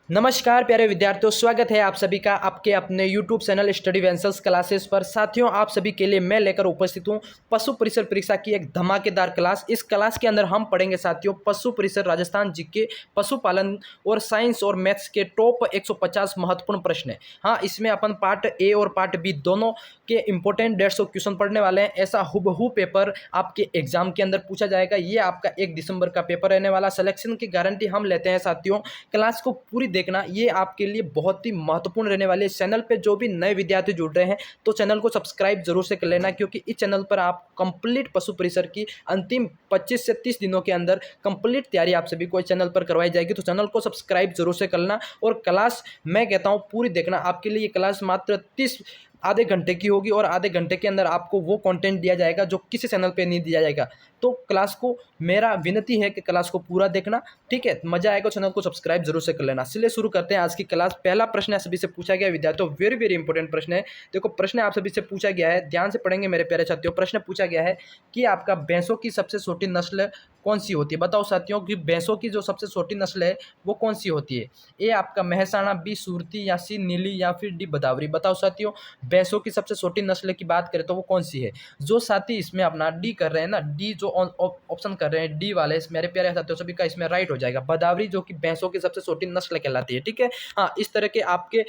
नमस्कार प्यारे विद्यार्थियों, स्वागत है आप सभी का आपके अपने YouTube चैनल स्टडी वेंसल्स क्लासेस पर। साथियों, आप सभी के लिए मैं लेकर उपस्थित हूं पशु परिसर परीक्षा की एक धमाकेदार क्लास। इस क्लास के अंदर हम पढ़ेंगे साथियों पशु परिसर, राजस्थान जीके, पशुपालन और साइंस और मैथ्स के टॉप 150 महत्वपूर्ण प्रश्न है। हाँ, इसमें अपन पार्ट ए और पार्ट बी दोनों के इंपॉर्टेंट 150 क्वेश्चन पढ़ने वाले हैं। ऐसा हुबहू पेपर आपके एग्जाम के अंदर पूछा जाएगा। ये आपका 1 दिसंबर का पेपर रहने वाला। सिलेक्शन की गारंटी हम लेते हैं साथियों। क्लास को पूरी देखना, ये आपके लिए बहुत ही महत्वपूर्ण रहने वाली है। चैनल पे जो भी नए विद्यार्थी जुड़ रहे हैं तो चैनल को सब्सक्राइब जरूर से कर लेना, क्योंकि इस चैनल पर आप कंप्लीट पशु परिसर की अंतिम 25 से 30 दिनों के अंदर कंप्लीट तैयारी आप सभी को इस चैनल पर करवाई जाएगी। तो चैनल को सब्सक्राइब जरूर से करना और क्लास मैं कहता हूँ पूरी देखना। आपके लिए ये क्लास मात्र 30 आधे घंटे की होगी और आधे घंटे के अंदर आपको वो कंटेंट दिया जाएगा जो किसी चैनल पे नहीं दिया जाएगा। तो क्लास को मेरा विनती है कि क्लास को पूरा देखना, ठीक है। मजा आएगा, चैनल को सब्सक्राइब जरूर से कर लेना। चलिए शुरू करते हैं आज की क्लास। पहला प्रश्न है सभी से पूछा गया विद्यार्थियों, वेरी वेरी इंपॉर्टेंट प्रश्न है। देखो, प्रश्न आप सभी से पूछा गया है, ध्यान से पढ़ेंगे मेरे प्यारे साथियों। प्रश्न पूछा गया है कि आपका भैंसों की सबसे छोटी नस्ल कौन सी होती है। बताओ साथियों कि भैंसों की जो सबसे छोटी नस्ल है वो कौन सी होती है। ए आपका महसाणा, बी सूरती, या सी नीली, या फिर डी बदावरी। बताओ साथियों, भैंसों की सबसे छोटी नस्ल की बात करें तो वो कौन सी है। जो साथी इसमें अपना डी कर रहे हैं ना, डी जो ऑप्शन कर रहे हैं डी वाले, मेरे प्यारे साथियों सभी का इसमें राइट हो जाएगा। बदावरी जो कि भैंसों की सबसे छोटी नस्ल कहलाती है, ठीक है। हाँ, इस तरह के आपके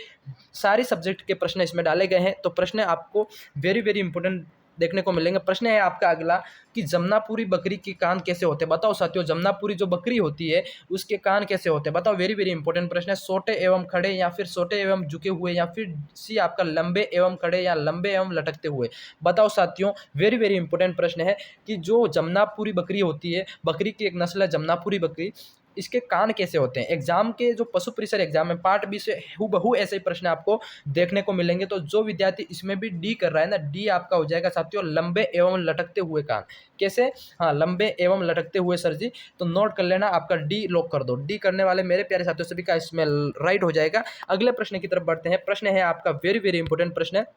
सारे सब्जेक्ट के प्रश्न इसमें डाले गए हैं। तो प्रश्न आपको वेरी वेरी इंपॉर्टेंट देखने को मिलेंगे। प्रश्न है आपका अगला कि जमनापुरी बकरी के कान कैसे होते हैं। बताओ साथियों, जमनापुरी जो बकरी होती है उसके कान कैसे होते हैं। बताओ, वेरी वेरी इंपॉर्टेंट प्रश्न है। छोटे एवं खड़े, या फिर छोटे एवं झुके हुए, या फिर सी आपका लंबे एवं खड़े, या लंबे एवं लटकते हुए। बताओ साथियों, वेरी वेरी इंपॉर्टेंट प्रश्न है कि जो जमनापुरी बकरी होती है, बकरी की एक नस्ल है जमनापुरी बकरी, इसके कान कैसे होते हैं। एग्जाम के जो पशु परिसर एग्जाम है पार्ट बी से हूबहू ऐसे ही प्रश्न आपको देखने को मिलेंगे। तो जो विद्यार्थी इसमें भी डी कर रहा है ना, डी आपका हो जाएगा साथियों लंबे एवं लटकते हुए कान। कैसे? हाँ, लंबे एवं लटकते हुए सर जी। तो नोट कर लेना, आपका डी लॉक कर दो। डी करने वाले मेरे प्यारे साथियों सभी का इसमें राइट हो जाएगा। अगले प्रश्न की तरफ बढ़ते हैं। प्रश्न है आपका वेरी वेरी इंपॉर्टेंट प्रश्न है।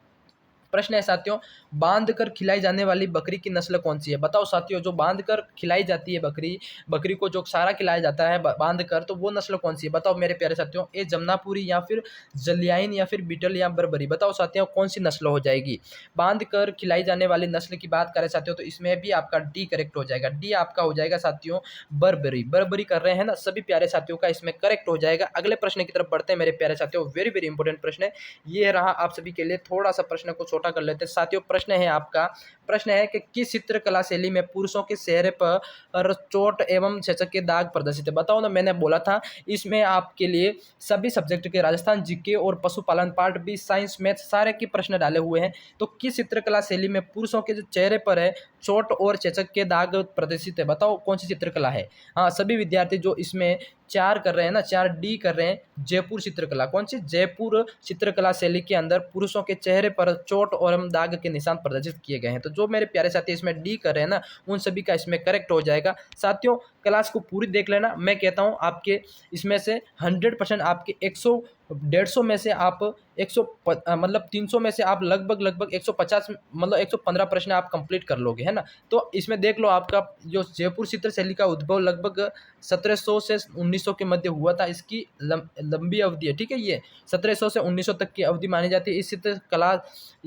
प्रश्न है साथियों, बांध कर खिलाई जाने वाली बकरी की नस्ल कौन सी है। बताओ साथियों, जो बांध कर खिलाई जाती है बकरी, बकरी को जो सारा खिलाया जाता है बांध कर, तो वो नस्ल कौन सी है। बताओ मेरे प्यारे साथियों, ए जमनापुरी, या फिर जलियाइन, या फिर बीटल, या बर्बरी। बताओ साथियों कौन सी नस्ल हो जाएगी। बांध कर खिलाई जाने वाली नस्ल की बात करें साथियों तो इसमें भी आपका डी करेक्ट हो जाएगा। डी आपका हो जाएगा साथियों बर्बरी। बर्बरी कर रहे हैं ना सभी प्यारे साथियों का इसमें करेक्ट हो जाएगा। अगले प्रश्न की तरफ बढ़ते हैं मेरे प्यारे साथियों, वेरी वेरी इंपॉर्टेंट प्रश्न है। ये रहा आप सभी के लिए, थोड़ा सा प्रश्न को छोटा कर लेते हैं साथियों। प्रश्न है आपका, प्रश्न है कि किस चित्रकला शैली में पुरुषों के चेहरे पर चोट एवं चेचक के दाग प्रदर्शित है। बताओ ना, मैंने बोला था इसमें आपके लिए सभी सब्जेक्ट के राजस्थान जीके और पशुपालन पार्ट बी, साइंस, मैथ सारे के प्रश्न डाले हुए हैं। तो किस चित्रकला शैली में पुरुषों के जो चेहरे पर है चोट और चेचक के दाग प्रदर्शित है। बताओ कौन सी चित्रकला है। हाँ, सभी विद्यार्थी जो इसमें 4 कर रहे हैं ना, 4 डी कर रहे हैं, जयपुर चित्रकला। कौन सी? जयपुर चित्रकला शैली के अंदर पुरुषों के चेहरे पर चोट और दाग के निशान प्रदर्शित किए गए हैं। तो जो मेरे प्यारे साथी इसमें डी कर रहे हैं ना, उन सभी का इसमें करेक्ट हो जाएगा। साथियों क्लास को पूरी देख लेना। मैं कहता हूं आपके इसमें से 100% आपके 100 150 में से आप 100 मतलब 300 में से आप लगभग 150 मतलब 115 प्रश्न आप कंप्लीट कर लोगे, है ना। तो इसमें देख लो, आपका जो जयपुर चित्र शैली का उद्भव लगभग 1700 से 1900 के मध्य हुआ था। इसकी लंबी अवधि है, ठीक है। ये 1700 से 1900 तक की अवधि मानी जाती है। इस चित्र कला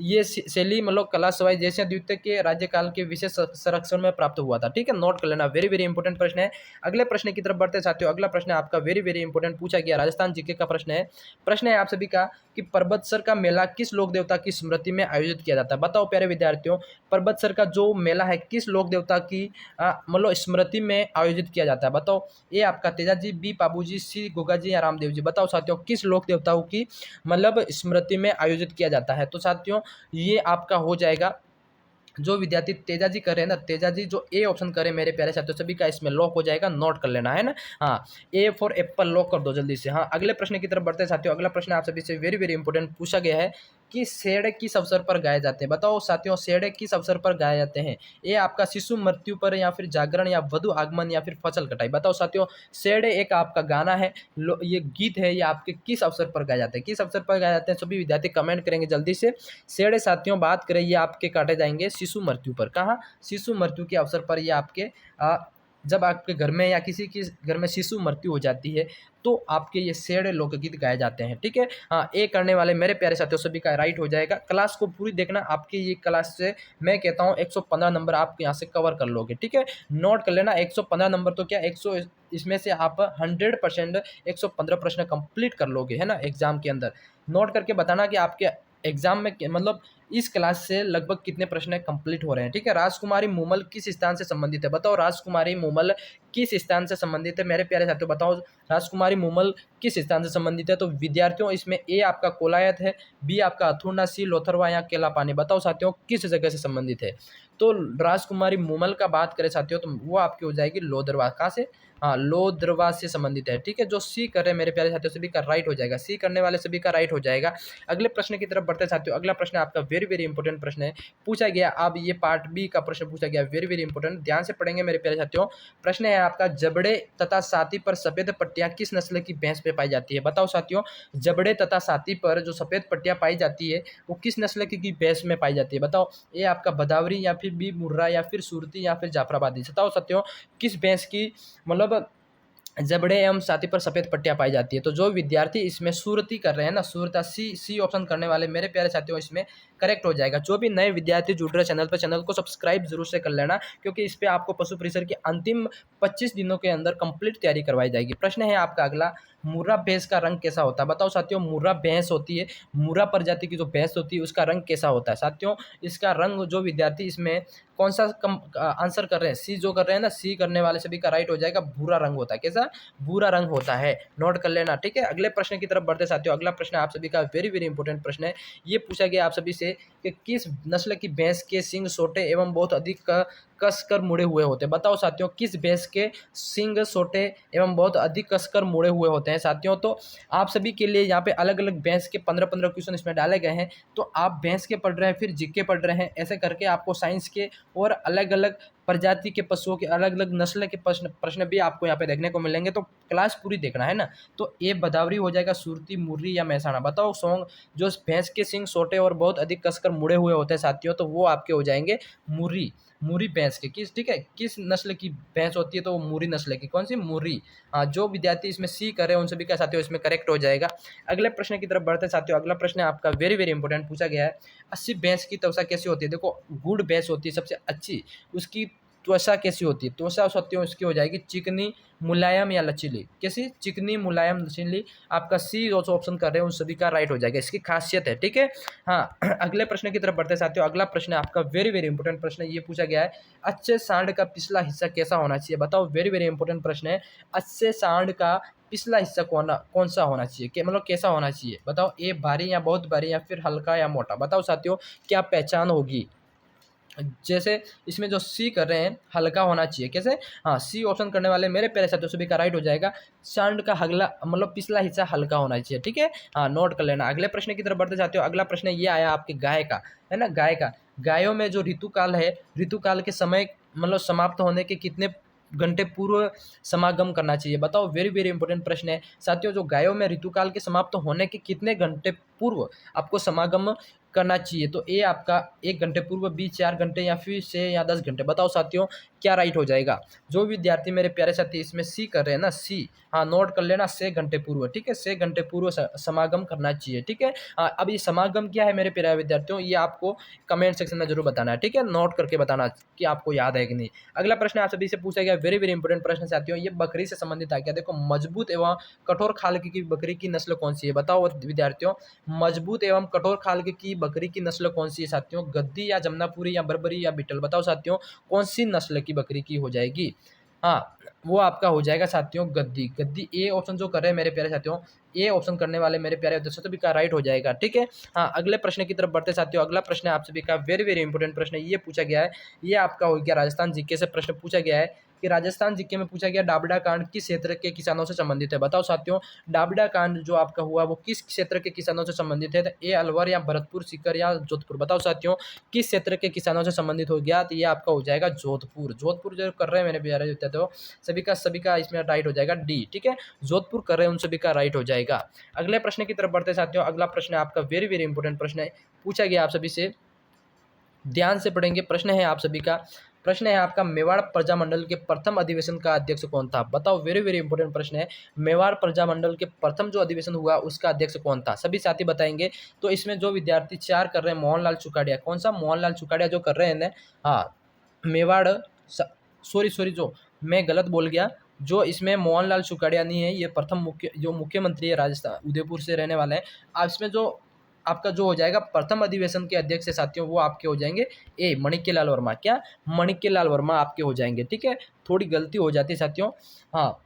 ये शैली मतलब कला सवाई जैसे द्वितीय के राज्यकाल के विशेष संरक्षण में प्राप्त हुआ था, ठीक है। नोट कर लेना, वेरी वेरी इंपॉर्टेंट प्रश्न है। अगले प्रश्न की तरफ बढ़ते साथियों। अगला प्रश्न आपका वेरी वेरी इंपॉर्टेंट पूछा गया, राजस्थान जीके का प्रश्न है। प्रश्न है आप सभी का कि परबतसर का मेला किस लोक देवता की स्मृति में आयोजित किया जाता है। बताओ प्यारे विद्यार्थियों, परबतसर का जो मेला है किस लोक देवता की मतलब स्मृति में आयोजित किया जाता है। बताओ, ए आपका तेजाजी, बी पाबूजी, सी गोगा जी, या रामदेव जी। बताओ साथियों किस लोक देवताओं की मतलब स्मृति में आयोजित किया जाता है। तो साथियों ये आपका हो जाएगा, जो विद्यार्थी तेजाजी करे ना, तेजाजी जो ए ऑप्शन करे मेरे प्यारे साथियों सभी का इसमें लॉक हो जाएगा। नोट कर लेना, है ना। हाँ, ए फॉर एप्पल लॉक कर दो जल्दी से। हाँ, अगले प्रश्न की तरफ बढ़ते हैं साथियों। अगला प्रश्न आप सभी से वेरी वेरी इंपॉर्टेंट पूछा गया है कि सेड़े किस अवसर पर गाए जाते हैं। बताओ साथियों, सेड़े किस अवसर पर गाए जाते हैं। ये आपका शिशु मृत्यु पर, या फिर जागरण, या वधु आगमन, या फिर फसल कटाई। बताओ साथियों, सेड़े एक आपका गाना है, ये गीत है, ये आपके किस अवसर पर गाए जाते हैं। किस अवसर पर गाए जाते हैं सभी विद्यार्थी कमेंट करेंगे जल्दी से। सेड़े साथियों बात करें ये आपके काटे जाएंगे शिशु मृत्यु पर। कहाँ? शिशु मृत्यु के अवसर पर ये आपके जब आपके घर में या किसी के घर में शिशु मृत्यु हो जाती है तो आपके ये शेर लोकगीत गाए जाते हैं। ठीक है, हाँ, ए करने वाले मेरे प्यारे साथियों सभी का राइट हो जाएगा। क्लास को पूरी देखना, आपकी ये क्लास से मैं कहता हूँ 115 नंबर आप यहाँ से कवर कर लोगे। ठीक है, नोट कर लेना, 115 नंबर तो क्या 100, इसमें से आप 100% 115 प्रश्न कंप्लीट कर लोगे, है ना, एग्जाम के अंदर। नोट करके बताना कि आपके एग्जाम में मतलब इस क्लास से लगभग कितने प्रश्न कंप्लीट हो रहे हैं। ठीक है, राजकुमारी मूमल किस स्थान से संबंधित है, बताओ राजकुमारी मूमल किस स्थान से संबंधित है मेरे प्यारे साथियों, बताओ राजकुमारी मूमल किस स्थान से संबंधित है। तो विद्यार्थियों इसमें ए आपका कोलायत है, बी आपका अथुर्ना, सी लोथरवा या केलापानी, बताओ साथियों किस जगह से संबंधित है। तो राजकुमारी मूमल का बात करें साथियों तो वो आपकी हो जाएगी लोदरवा, कहाँ से, हाँ लोदरवा से संबंधित है। ठीक है, जो सी कर रहे हैं मेरे प्यारे साथियों सभी का राइट हो जाएगा, सी करने वाले सभी का राइट हो जाएगा। अगले प्रश्न की तरफ बढ़ते साथियों, अगला प्रश्न आपका वेरी वेरी इंपॉर्टेंट प्रश्न है, पूछा गया अब ये पार्ट बी का प्रश्न पूछा गया, वेरी वेरी इंपॉर्टेंट, ध्यान से पढ़ेंगे मेरे प्यारे साथियों। प्रश्न है आपका, जबड़े तथा साथी पर सफेद पट्टियां किस नस्ल की भैंस पे पाई जाती है, बताओ साथियों जबड़े तथा साथी पर जो सफेद पट्टियां पाई जाती है वो किस नस्ल की भैंस में पाई जाती है, बताओ ये आपका भदावरी या फिर बी मुर्रा या फिर सुरती या फिर जाफराबादी, बताओ साथियों किस भैंस की मतलब जबड़े एवं साथी पर सफेद पट्टियां पाई जाती है। तो जो विद्यार्थी इसमें सुरती कर रहे हैं ना, सुरता, सी ऑप्शन करने वाले मेरे प्यारे साथियों इसमें करेक्ट हो जाएगा। जो भी नए विद्यार्थी जुड़ रहे चैनल पर, चैनल को सब्सक्राइब जरूर से कर लेना, क्योंकि इस पे आपको पशु परिसर की अंतिम 25 दिनों के अंदर कंप्लीट तैयारी करवाई जाएगी। प्रश्न है आपका अगला, मुर्रा भैंस का रंग कैसा होता है, बताओ साथियों मुर्रा भैंस होती है, मुर्रा प्रजाति की जो भैंस होती है उसका रंग कैसा होता है साथियों। इसका रंग जो विद्यार्थी इसमें कौन सा आंसर कर रहे हैं, सी जो कर रहे हैं ना, सी करने वाले सभी का राइट हो जाएगा, भूरा रंग होता है, कैसा, भूरा रंग होता है, नोट कर लेना। ठीक है, अगले प्रश्न की तरफ बढ़ते साथियों, अगला प्रश्न आप सभी का वेरी वेरी इंपॉर्टेंट प्रश्न है, ये पूछा गया आप सभी से कि किस नस्ल की भैंस के सींग सोटे एवं बहुत अधिक कसकर मुड़े हुए होते हैं, बताओ साथियों किस भैंस के सींग सोटे एवं बहुत अधिक कसकर मुड़े हुए होते हैं साथियों। तो आप सभी के लिए यहाँ पे अलग अलग भैंस के 15-15 क्वेश्चन इसमें डाले गए हैं। तो आप भैंस के पढ़ रहे हैं, फिर जीके पढ़ रहे हैं, ऐसे करके आपको साइंस के और अलग अलग प्रजाति के पशुओं के अलग अलग नस्ल के प्रश्न भी आपको यहाँ पे देखने को मिलेंगे। तो क्लास पूरी देखना है ना। तो ए भदावरी हो जाएगा, सुरती, मुर्री या महसाणा, बताओ सॉन्ग जो भैंस के सिंग छोटे और बहुत अधिक कसकर मुड़े हुए होते हैं साथियों, तो वो आपके हो जाएंगे मुर्री, मुर्री भैंस के किस, ठीक है, किस नस्ल की भैंस होती है तो वो मुर्री नस्ल की, कौन सी, मुर्री। हाँ, जो विद्यार्थी इसमें सी कर रहे हैं उन सभी का साथियों इसमें करेक्ट हो जाएगा। अगले प्रश्न की तरफ बढ़ते साथियों, अगला प्रश्न आपका वेरी वेरी इंपॉर्टेंट पूछा गया है, 80 भैंस की त्वचा कैसी होती है, देखो गुड़ भैंस होती है सबसे अच्छी, उसकी त्वचा कैसी होती है, त्वचा साथियों उसकी हो जाएगी चिकनी, मुलायम या लचीली, कैसी, चिकनी, मुलायम, लचीली, आपका सी जो ऑप्शन कर रहे हैं उन सभी का राइट हो जाएगा, इसकी खासियत है। ठीक है, हाँ, अगले प्रश्न की तरफ बढ़ते साथियों, अगला प्रश्न आपका वेरी वेरी इंपॉर्टेंट प्रश्न ये पूछा गया है, अच्छे सांड का पिछला हिस्सा कैसा होना चाहिए, बताओ वेरी वेरी इंपॉर्टेंट प्रश्न है, अच्छे सांड का पिछला हिस्सा कौन सा होना चाहिए, कि मतलब कैसा होना चाहिए, बताओ ए भारी या बहुत भारी या फिर हल्का या मोटा, बताओ साथियों क्या पहचान होगी। जैसे इसमें जो सी कर रहे हैं हल्का होना चाहिए, कैसे, हाँ, सी ऑप्शन करने वाले मेरे प्यारे साथियों सभी का राइट हो जाएगा, सांड का अगला मतलब पिछला हिस्सा हल्का होना चाहिए। ठीक है, हाँ, नोट कर लेना। अगले प्रश्न की तरफ बढ़ते जाते हो, अगला प्रश्न ये आया आपके गाय का, है ना, गाय का, गायों में जो ऋतुकाल है, ऋतुकाल के समय मतलब समाप्त होने के कितने घंटे पूर्व समागम करना चाहिए, बताओ वेरी वेरी इंपॉर्टेंट प्रश्न है साथियों, जो गायों में ऋतुकाल के समाप्त होने के कितने घंटे पूर्व आपको समागम करना चाहिए। तो ए आपका 1 घंटे पूर्व, बी 4 घंटे या फिर से या 10 घंटे, बताओ साथियों क्या राइट हो जाएगा। जो विद्यार्थी मेरे प्यारे साथी इसमें सी कर रहे हैं ना, सी, हाँ, नोट कर लेना, 6 घंटे पूर्व। ठीक है, 6 घंटे पूर्व समागम करना चाहिए। ठीक है, अब ये समागम क्या है मेरे प्यारे विद्यार्थियों, ये आपको कमेंट सेक्शन में जरूर बताना है। ठीक है, नोट करके बताना कि आपको याद है कि नहीं। अगला प्रश्न आप सभी से पूछा गया वेरी वेरी इंपॉर्टेंट प्रश्न साथियों, ये बकरी से संबंधित आ गया। देखो मजबूत एवं कठोर खाल की बकरी की नस्ल कौन सी है, बताओ विद्यार्थियों मजबूत एवं कठोर खाल की बकरी की नस्ल कौन सी है साथियों, गद्दी या जमनापुरी या बर्बरी या बीटल, बताओ साथियों कौन सी नस्ल की बकरी की हो जाएगी। हाँ, वो आपका हो जाएगा साथियों गद्दी, गद्दी ए ऑप्शन जो कर रहे हैं मेरे प्यारे साथियों, ए ऑप्शन करने वाले मेरे प्यारे दोस्तों सभी का राइट हो जाएगा। ठीक है, हाँ, अगले प्रश्न की तरफ बढ़ते साथियों, अगला प्रश्न आप सभी का वेरी वेरी इंपॉर्टेंट प्रश्न ये पूछा गया है, ये आपका हो गया राजस्थान जीके से प्रश्न पूछा गया है कि राजस्थान जीके में पूछा गया डाबडा कांड किस क्षेत्र के किसानों से संबंधित है, बताओ साथियों डाबडा कांड जो आपका हुआ वो किस क्षेत्र के किसानों से संबंधित है, तो ए अलवर या भरतपुर, सीकर या जोधपुर, बताओ साथियों किस क्षेत्र के किसानों से संबंधित हो गया, तो ये आपका हो जाएगा जोधपुर। जोधपुर जो कर रहे हैं मेरे प्यारे विद्यार्थियों सभी का इसमें राइट हो जाएगा डी। ठीक है, जोधपुर कर रहे हैं उन सभी का राइट हो जाएगा। अगले प्रश्न की तरफ बढ़ते साथियों, अगला प्रश्न आपका वेरी वेरी इंपॉर्टेंट प्रश्न है, पूछा गया आप सभी से, ध्यान से पढ़ेंगे। प्रश्न है आप सभी का, प्रश्न है आपका मेवाड़ प्रजामंडल के प्रथम अधिवेशन का अध्यक्ष कौन था? बताओ, वेरी वेरी इंपॉर्टेंट प्रश्न है। मेवाड़ प्रजामंडल के प्रथम जो अधिवेशन हुआ उसका अध्यक्ष कौन था? सभी साथी बताएंगे। तो इसमें जो विद्यार्थी 4 कर रहे हैं मोहनलाल चुकाड़िया। कौन सा? मोहनलाल चुकाड़िया जो कर रहे हैं ना। हाँ, मेवाड़ सॉरी जो मैं गलत बोल गया। जो इसमें मोहनलाल चुकाड़िया नहीं है, ये प्रथम जो मुख्यमंत्री है राजस्थान उदयपुर से रहने वाले हैं। अब इसमें जो आपका जो हो जाएगा प्रथम अधिवेशन के अध्यक्ष साथियों, वो आपके हो जाएंगे ए मणिक्यलाल वर्मा। क्या? मणिक्यलाल वर्मा आपके हो जाएंगे। ठीक है, थोड़ी गलती हो जाती है साथियों। हाँ,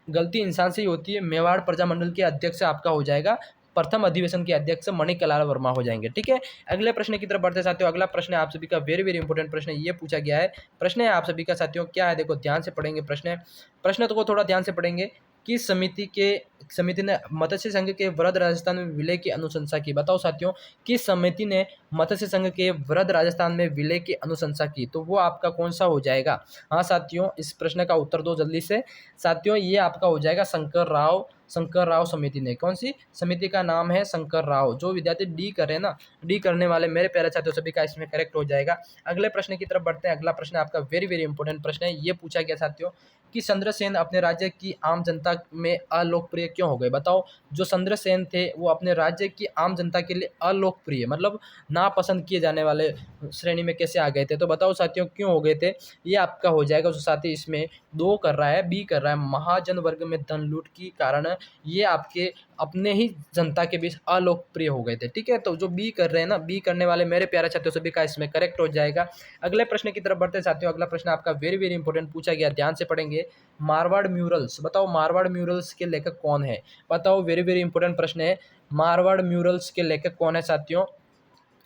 गलती इंसान से ही होती है। मेवाड़ प्रजामंडल के अध्यक्ष आपका हो जाएगा, प्रथम अधिवेशन के अध्यक्ष मणिक्यलाल वर्मा हो जाएंगे। ठीक है, अगले प्रश्न की तरफ बढ़ते साथियों। अगला प्रश्न है आप सभी का वेरी वेरी इंपॉर्टेंट प्रश्न ये पूछा गया है। प्रश्न है आप सभी का साथियों, क्या है देखो ध्यान से पढ़ेंगे। प्रश्न तो को थोड़ा ध्यान से पढ़ेंगे। किस समिति ने मत्स्य संघ के वृहद राजस्थान में विलय की अनुशंसा की? बताओ साथियों, किस समिति ने मत्स्य संघ के वृहद राजस्थान में विलय की अनुशंसा की? तो वो आपका कौन सा हो जाएगा? हाँ साथियों, इस प्रश्न का उत्तर दो जल्दी से साथियों। ये आपका हो जाएगा शंकर राव समिति ने। कौन सी समिति का नाम है? शंकर राव। जो विद्यार्थी डी कर रहे हैं ना, डी करने वाले मेरे प्यारे छात्रों सभी का इसमें करेक्ट हो जाएगा। अगले प्रश्न की तरफ बढ़ते हैं। अगला प्रश्न आपका वेरी वेरी इंपॉर्टेंट प्रश्न है। ये पूछा गया साथियों कि चंद्रसेन अपने राज्य की आम जनता में अलोकप्रिय क्यों हो गए? बताओ, जो चंद्रसेन थे वो अपने राज्य की आम जनता के लिए अलोकप्रिय मतलब नापसंद किए जाने वाले श्रेणी में कैसे आ गए थे? तो बताओ साथियों, क्यों हो गए थे? ये आपका हो जाएगा जो साथी इसमें दो कर रहा है, बी कर रहा है, महाजन वर्ग में धन लूट के कारण ये आपके अपने ही जनता के बीच अलोकप्रिय हो गए थे। ठीक है, तो जो बी कर रहे हैं ना, बी करने वाले मेरे प्यारे छात्रों सभी का इसमें करेक्ट हो जाएगा। अगले प्रश्न की तरफ बढ़ते साथियों। अगला प्रश्न आपका वेरी वेरी इंपॉर्टेंट पूछा गया, ध्यान से पढ़ेंगे। मारवाड़ म्यूरल्स, बताओ मारवाड़ म्यूरल्स के लेखक कौन है? बताओ, वेरी वेरी इंपॉर्टेंट प्रश्न है। मारवाड़ म्यूरल्स के लेखक कौन है साथियों?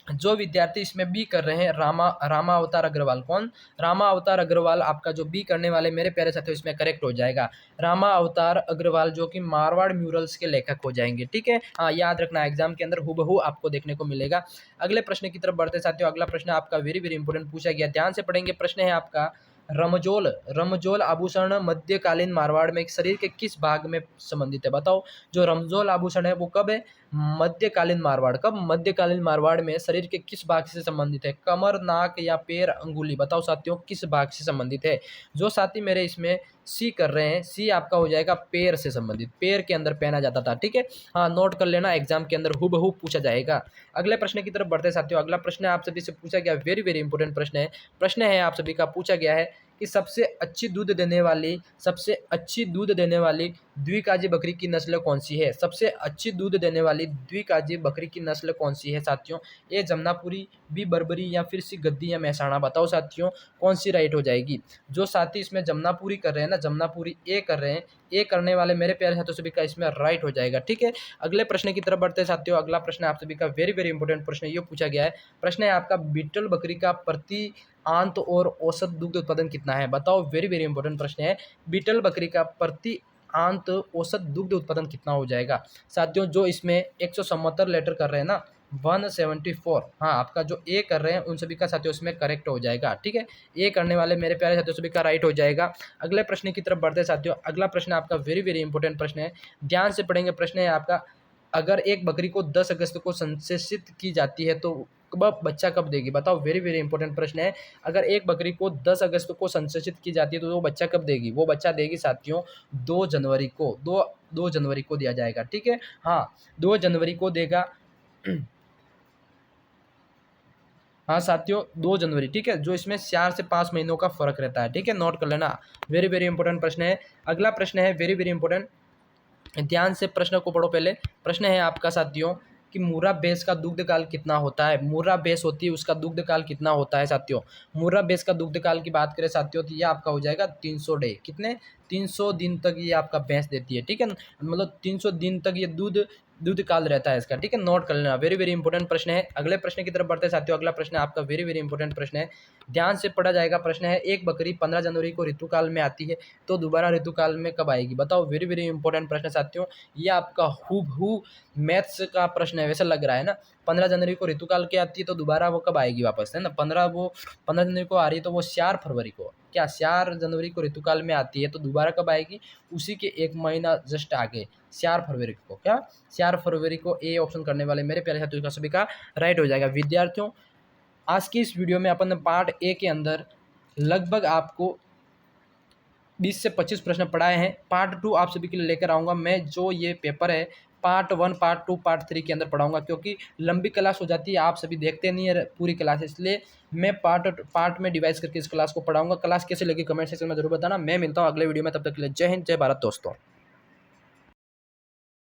जो विद्यार्थी इसमें बी कर रहे हैं रामा अवतार अग्रवाल। कौन? रामा अवतार अग्रवाल आपका जो बी करने वाले मेरे प्यारे साथियों इसमें करेक्ट हो जाएगा। रामा अवतार अग्रवाल जो कि मारवाड़ म्यूरल्स के लेखक हो जाएंगे। ठीक है, हाँ याद रखना, एग्जाम के अंदर हूबहू आपको देखने को मिलेगा। अगले प्रश्न की तरफ बढ़ते साथियों। अगला प्रश्न आपका वेरी वेरी इंपॉर्टेंट पूछा गया, ध्यान से पढ़ेंगे। प्रश्न है आपका रमजोल आभूषण मध्यकालीन मारवाड़ में शरीर के किस भाग में संबंधित है? बताओ, जो रमजोल आभूषण है वो कब है? मध्यकालीन मारवाड़। कब? मध्यकालीन मारवाड़ में शरीर के किस भाग से संबंधित है? कमर, नाक या पैर, अंगुली? बताओ साथियों, किस भाग से संबंधित है? जो साथी मेरे इसमें सी कर रहे हैं, सी आपका हो जाएगा पैर से संबंधित, पैर के अंदर पहना जाता था। ठीक है, हाँ नोट कर लेना, एग्जाम के अंदर हूबहू पूछा जाएगा। अगले प्रश्न की तरफ बढ़ते साथियों। अगला प्रश्न आप सभी से पूछा गया, वेरी वेरी इंपॉर्टेंट प्रश्न है आप सभी का पूछा गया है कि सबसे अच्छी दूध देने वाली द्विकाजी बकरी की नस्ल कौन सी है? सबसे अच्छी दूध देने वाली द्विकाजी बकरी की नस्ल कौन सी है साथियों? ए जमनापुरी, बी बर्बरी या फिर सी गद्दी या महसाणा? बताओ साथियों, कौन सी राइट हो जाएगी? जो साथी इसमें जमनापुरी कर रहे हैं ना, जमनापुरी ए कर रहे हैं, ए करने वाले मेरे प्यारे साथियों सभी का इसमें राइट हो जाएगा। ठीक है, अगले प्रश्न की तरफ बढ़ते साथियों। अगला प्रश्न आप सभी का वेरी वेरी इंपॉर्टेंट प्रश्न ये पूछा गया है। प्रश्न है आपका, बीटल बकरी का प्रति आंत और औसत दुग्ध उत्पादन कितना है? बताओ, वेरी वेरी इंपॉर्टेंट प्रश्न है। बीटल बकरी का प्रति आंत औसत दुग्ध उत्पादन कितना हो जाएगा साथियों? जो इसमें 177 लीटर कर रहे हैं ना, 174, हाँ आपका जो ए कर रहे हैं उन सभी का साथियों इसमें करेक्ट हो जाएगा। ठीक है, ए करने वाले मेरे प्यारे साथियों सभी का राइट हो जाएगा। अगले प्रश्न की तरफ बढ़ते साथियों। अगला प्रश्न आपका वेरी वेरी इंपॉर्टेंट प्रश्न है, ध्यान से पढ़ेंगे। प्रश्न है आपका, अगर एक बकरी को 10 अगस्त को संसेचित की जाती है तो बच्चा कब देगी? बताओ, वेरी वेरी इंपॉर्टेंट प्रश्न है। अगर एक बकरी को 10 अगस्त को संसेचित की जाती है तो वो बच्चा कब देगी? वो बच्चा देगी साथियों 2 जनवरी को। 2 जनवरी को दिया जाएगा। ठीक है, हाँ 2 जनवरी को देगा। हाँ साथियों 2 जनवरी। ठीक है, जो इसमें 4 से 5 महीनों का फर्क रहता है। ठीक है, नोट कर लेना, वेरी वेरी इंपॉर्टेंट प्रश्न है। अगला प्रश्न है वेरी वेरी इंपॉर्टेंट, ध्यान से प्रश्न को पढ़ो पहले। प्रश्न है आपका साथियों कि मुर्रा भैंस का दुग्ध काल कितना होता है? मुर्रा भैंस होती है उसका दुग्ध काल कितना होता है साथियों? मुर्रा भैंस का दुग्ध काल की बात करें साथियों तो ये आपका हो जाएगा 300 डे। कितने? 300 दिन तक ये आपका भैंस देती है। ठीक है, मतलब 300 दिन तक ये दूध काल रहता है इसका। ठीक है, नोट कर लेना, वेरी वेरी इंपॉर्टेंट प्रश्न है। अगले प्रश्न की तरफ बढ़ते हैं साथियों। अगला प्रश्न आपका वेरी वेरी इंपॉर्टेंट प्रश्न है, ध्यान से पढ़ा जाएगा। प्रश्न है, एक बकरी 15 जनवरी को ऋतुकाल में आती है तो दोबारा ऋतुकाल में कब आएगी? बताओ, वेरी वेरी इंपॉर्टेंट प्रश्न साथियों। ये आपका हूबहू मैथ्स का प्रश्न है, वैसा लग रहा है ना। 15 जनवरी को ऋतुकाल के आती है तो दोबारा वो कब आएगी वापस, है ना? 15 जनवरी को आ रही है तो वो 4 फरवरी को, क्या 4 जनवरी को ऋतुकाल में आती है तो दोबारा कब आएगी? उसी के 1 महीना जस्ट आगे 4 फरवरी को। क्या 4 फरवरी को? ए ऑप्शन करने वाले मेरे प्यारे साथियों का सभी का राइट हो जाएगा। विद्यार्थियों, आज की इस वीडियो में अपन ने पार्ट ए के अंदर लगभग आपको 20 से 25 प्रश्न पढ़ाए हैं। पार्ट 2 आप सभी के लिए लेकर आऊँगा मैं, जो ये पेपर है पार्ट 1, पार्ट 2, पार्ट 3 के अंदर पढ़ाऊँगा, क्योंकि लंबी क्लास हो जाती है, आप सभी देखते नहीं है पूरी क्लास, इसलिए मैं पार्ट में डिवाइड करके इस क्लास को पढ़ाऊँगा। क्लास कैसे लगी कमेंट सेक्शन में जरूर बताना। मैं मिलता हूँ अगले वीडियो में, तब तक के लिए जय हिंद, जय भारत दोस्तों।